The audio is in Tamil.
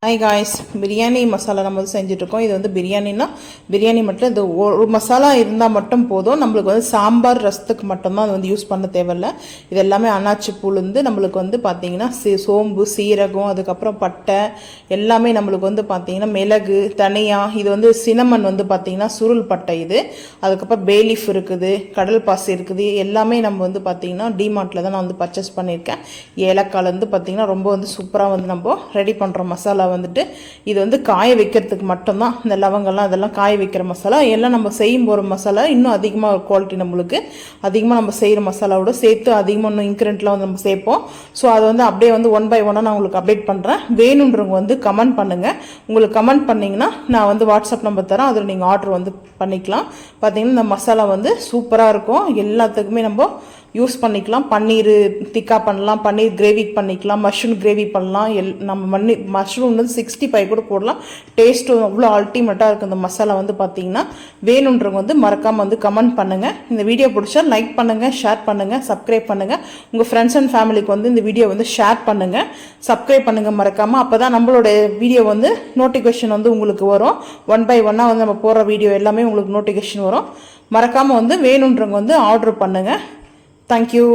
ஹாய் காய்ஸ், பிரியாணி மசாலா நம்ம வந்து செஞ்சுட்ருக்கோம். இது வந்து பிரியாணின்னா பிரியாணி மட்டும் இது ஒரு மசாலா இருந்தால் மட்டும் போதும். நம்மளுக்கு வந்து சாம்பார் ரசத்துக்கு மட்டும்தான் அது வந்து யூஸ் பண்ண தேவையில்லை. இது எல்லாமே அன்னாச்சி பூலேருந்து நம்மளுக்கு வந்து பார்த்திங்கன்னா சோம்பு, சீரகம், அதுக்கப்புறம் பட்டை எல்லாமே நம்மளுக்கு வந்து பார்த்திங்கன்னா மிளகு, தனியா, இது வந்து சினமன் வந்து பார்த்திங்கன்னா சுருள் பட்டை இது, அதுக்கப்புறம் பேலீஃப் இருக்குது, கடல் பாசி இருக்குது. எல்லாமே நம்ம வந்து பார்த்திங்கன்னா டிமார்ட்டில் தான் நான் வந்து பர்ச்சேஸ் பண்ணியிருக்கேன். ஏலக்காலேருந்து பார்த்திங்கன்னா ரொம்ப வந்து சூப்பராக வந்து நம்ம ரெடி பண்ணுறோம் மசாலா வந்துட்டு. இது வந்து காய வைக்கிறதுக்கு மட்டும்தான். இந்த லவங்கெல்லாம் அதெல்லாம் காய வைக்கிற மசாலா. எல்லாம் நம்ம செய்யும் போகிற மசாலா இன்னும் அதிகமாக குவாலிட்டி, நம்மளுக்கு அதிகமாக நம்ம செய்கிற மசாலாவோட சேர்த்து அதிகமாக இன்னும் இன்க்ரீடியன்ட்லாம் வந்து நம்ம சேர்ப்போம். ஸோ அது வந்து அப்படியே வந்து 1 by 1 நான் உங்களுக்கு அப்டேட் பண்ணுறேன். வேணுன்றவங்க வந்து கமெண்ட் பண்ணுங்கள். உங்களுக்கு கமெண்ட் பண்ணிங்கன்னா நான் வந்து வாட்ஸ்அப் நம்பர் தரேன், அதில் நீங்கள் ஆர்டர் வந்து பண்ணிக்கலாம். பார்த்தீங்கன்னா இந்த மசாலா வந்து சூப்பராக இருக்கும். எல்லாத்துக்குமே நம்ம யூஸ் பண்ணிக்கலாம். பன்னீர் டிக்கா பண்ணலாம், பன்னீர் கிரேவி பண்ணிக்கலாம், மஷ்ரூம் கிரேவி பண்ணலாம். நம்ம மஷ்ரூம் வந்து 65 கூட போடலாம். டேஸ்ட்டும் அவ்வளோ அல்டிமேட்டாக இருக்குது இந்த மசாலா வந்து பார்த்தீங்கன்னா. வேணுன்றவங்க வந்து மறக்காமல் வந்து கமெண்ட் பண்ணுங்கள். இந்த வீடியோ பிடிச்சா லைக் பண்ணுங்கள், ஷேர் பண்ணுங்கள், சப்ஸ்கிரைப் பண்ணுங்கள். உங்கள் ஃப்ரெண்ட்ஸ் அண்ட் ஃபேமிலிக்கு வந்து இந்த வீடியோ வந்து ஷேர் பண்ணுங்கள், சப்ஸ்கிரைப் பண்ணுங்கள் மறக்காமல். அப்போ தான் நம்மளோட வீடியோ வந்து நோட்டிஃபிகேஷன் வந்து உங்களுக்கு வரும். 1 by 1 வந்து நம்ம போகிற வீடியோ எல்லாமே உங்களுக்கு நோட்டிஃபிகேஷன் வரும். மறக்காமல் வந்து வேணுன்றவங்க வந்து ஆர்டர் பண்ணுங்கள். Thank you.